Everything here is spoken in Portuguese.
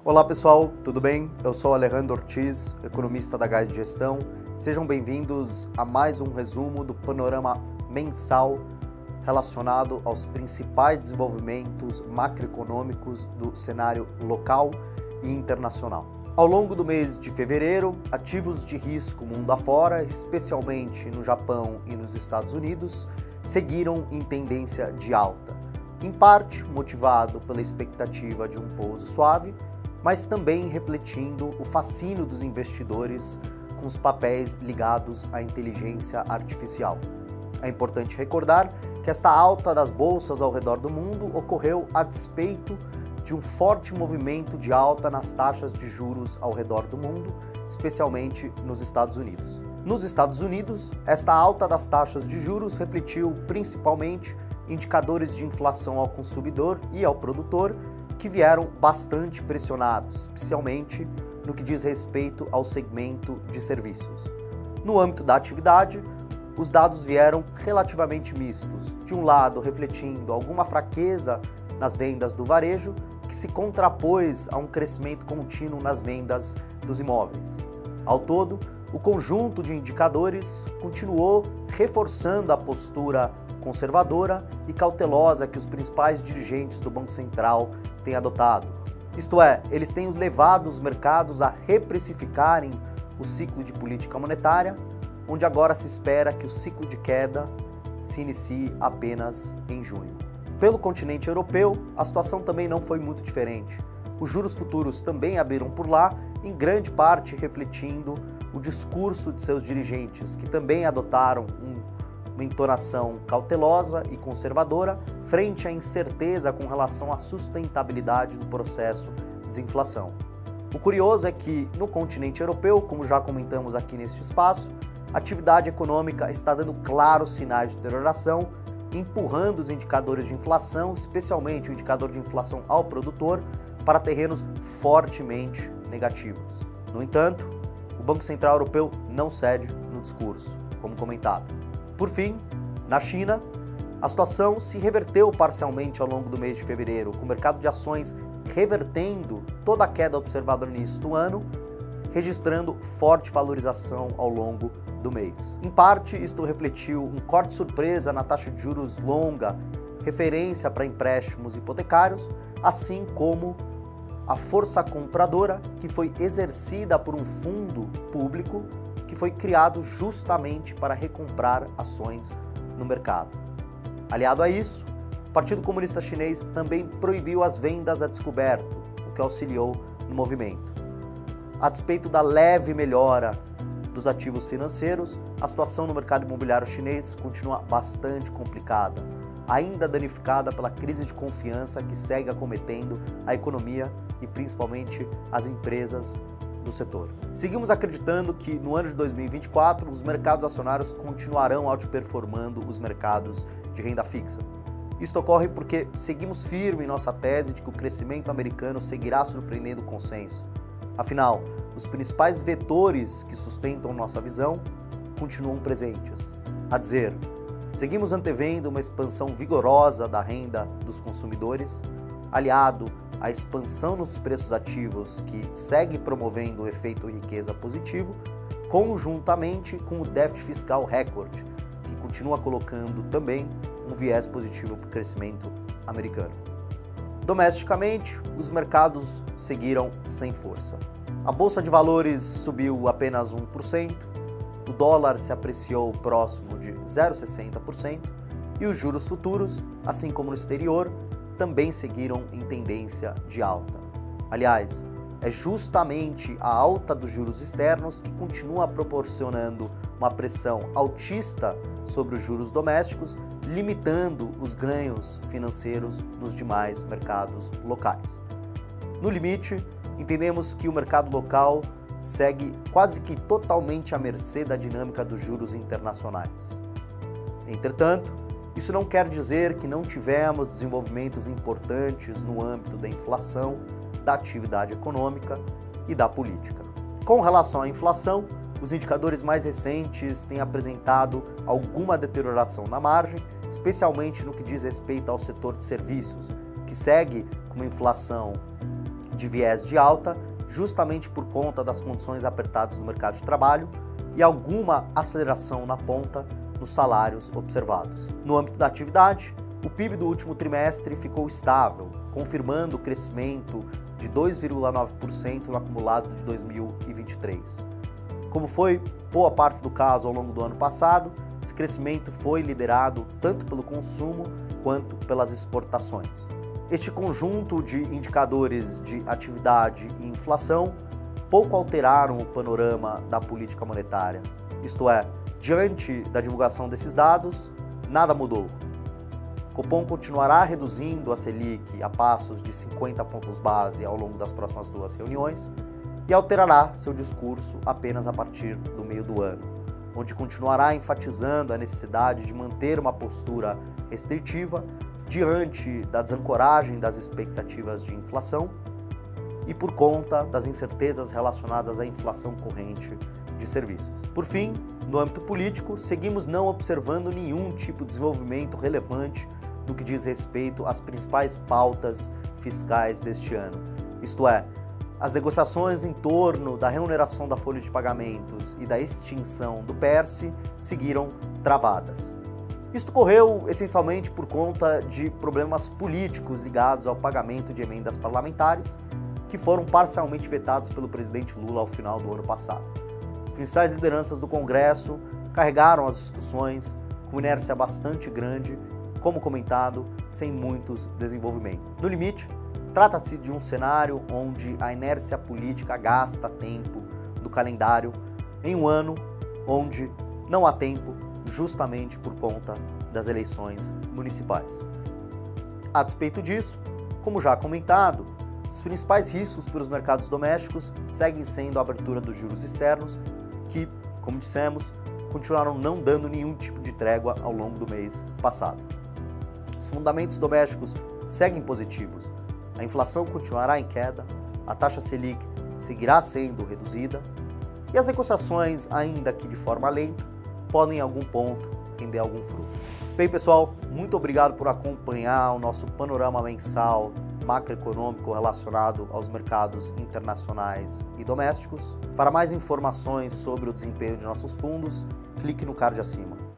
Olá pessoal, tudo bem? Eu sou Alejandro Ortiz, economista da Guide Gestão. Sejam bem-vindos a mais um resumo do panorama mensal relacionado aos principais desenvolvimentos macroeconômicos do cenário local e internacional. Ao longo do mês de fevereiro, ativos de risco mundo afora, especialmente no Japão e nos Estados Unidos, seguiram em tendência de alta, em parte motivado pela expectativa de um pouso suave, mas também refletindo o fascínio dos investidores com os papéis ligados à inteligência artificial. É importante recordar que esta alta das bolsas ao redor do mundo ocorreu a despeito de um forte movimento de alta nas taxas de juros ao redor do mundo, especialmente nos Estados Unidos. Nos Estados Unidos, esta alta das taxas de juros refletiu principalmente indicadores de inflação ao consumidor e ao produtor, que vieram bastante pressionados, especialmente no que diz respeito ao segmento de serviços. No âmbito da atividade, os dados vieram relativamente mistos, de um lado refletindo alguma fraqueza nas vendas do varejo, que se contrapôs a um crescimento contínuo nas vendas dos imóveis. Ao todo, o conjunto de indicadores continuou reforçando a postura conservadora e cautelosa que os principais dirigentes do Banco Central têm adotado. Isto é, eles têm levado os mercados a reprecificarem o ciclo de política monetária, onde agora se espera que o ciclo de queda se inicie apenas em junho. Pelo continente europeu, a situação também não foi muito diferente. Os juros futuros também abriram por lá, em grande parte refletindo o discurso de seus dirigentes, que também adotaram uma entonação cautelosa e conservadora frente à incerteza com relação à sustentabilidade do processo de desinflação. O curioso é que, no continente europeu, como já comentamos aqui neste espaço, a atividade econômica está dando claros sinais de deterioração, empurrando os indicadores de inflação, especialmente o indicador de inflação ao produtor, para terrenos fortemente negativos. No entanto, o Banco Central Europeu não cede no discurso, como comentado. Por fim, na China, a situação se reverteu parcialmente ao longo do mês de fevereiro, com o mercado de ações revertendo toda a queda observada no início do ano, registrando forte valorização ao longo do mês. Em parte, isto refletiu um corte surpresa na taxa de juros longa, referência para empréstimos hipotecários, assim como a força compradora que foi exercida por um fundo público que foi criado justamente para recomprar ações no mercado. Aliado a isso, o Partido Comunista Chinês também proibiu as vendas a descoberto, o que auxiliou no movimento. A despeito da leve melhora dos ativos financeiros, a situação no mercado imobiliário chinês continua bastante complicada, ainda danificada pela crise de confiança que segue acometendo a economia e principalmente as empresas do setor. Seguimos acreditando que no ano de 2024 os mercados acionários continuarão outperformando os mercados de renda fixa. Isso ocorre porque seguimos firme em nossa tese de que o crescimento americano seguirá surpreendendo o consenso. Afinal, os principais vetores que sustentam nossa visão continuam presentes. A dizer, seguimos antevendo uma expansão vigorosa da renda dos consumidores, aliado à expansão nos preços ativos que segue promovendo o efeito riqueza positivo, conjuntamente com o déficit fiscal recorde, que continua colocando também um viés positivo para o crescimento americano. Domesticamente, os mercados seguiram sem força. A Bolsa de Valores subiu apenas 1%, o dólar se apreciou próximo de 0,60% e os juros futuros, assim como no exterior, também seguiram em tendência de alta. Aliás, é justamente a alta dos juros externos que continua proporcionando uma pressão altista sobre os juros domésticos, limitando os ganhos financeiros nos demais mercados locais. No limite, entendemos que o mercado local segue quase que totalmente à mercê da dinâmica dos juros internacionais. Entretanto, isso não quer dizer que não tivemos desenvolvimentos importantes no âmbito da inflação, da atividade econômica e da política. Com relação à inflação, os indicadores mais recentes têm apresentado alguma deterioração na margem, especialmente no que diz respeito ao setor de serviços, que segue com uma inflação de viés de alta, justamente por conta das condições apertadas no mercado de trabalho e alguma aceleração na ponta nos salários observados. No âmbito da atividade, o PIB do último trimestre ficou estável, confirmando o crescimento de 2,9% no acumulado de 2023. Como foi boa parte do caso ao longo do ano passado, esse crescimento foi liderado tanto pelo consumo quanto pelas exportações. Este conjunto de indicadores de atividade e inflação pouco alteraram o panorama da política monetária. Isto é, diante da divulgação desses dados, nada mudou. Copom continuará reduzindo a Selic a passos de 50 pontos base ao longo das próximas 2 reuniões e alterará seu discurso apenas a partir do meio do ano, onde continuará enfatizando a necessidade de manter uma postura restritiva diante da desancoragem das expectativas de inflação e por conta das incertezas relacionadas à inflação corrente de serviços. Por fim, no âmbito político, seguimos não observando nenhum tipo de desenvolvimento relevante no que diz respeito às principais pautas fiscais deste ano. Isto é, as negociações em torno da remuneração da folha de pagamentos e da extinção do PERSE seguiram travadas. Isto ocorreu essencialmente por conta de problemas políticos ligados ao pagamento de emendas parlamentares, que foram parcialmente vetados pelo presidente Lula ao final do ano passado. As principais lideranças do Congresso carregaram as discussões com inércia bastante grande, como comentado, sem muitos desenvolvimentos. No limite, trata-se de um cenário onde a inércia política gasta tempo do calendário em um ano onde não há tempo, justamente por conta das eleições municipais. A despeito disso, como já comentado, os principais riscos para os mercados domésticos seguem sendo a abertura dos juros externos, que, como dissemos, continuaram não dando nenhum tipo de trégua ao longo do mês passado. Os fundamentos domésticos seguem positivos, a inflação continuará em queda, a taxa Selic seguirá sendo reduzida e as negociações, ainda que de forma lenta, podem em algum ponto render algum fruto. Bem, pessoal, muito obrigado por acompanhar o nosso panorama mensal macroeconômico relacionado aos mercados internacionais e domésticos. Para mais informações sobre o desempenho de nossos fundos, clique no card acima.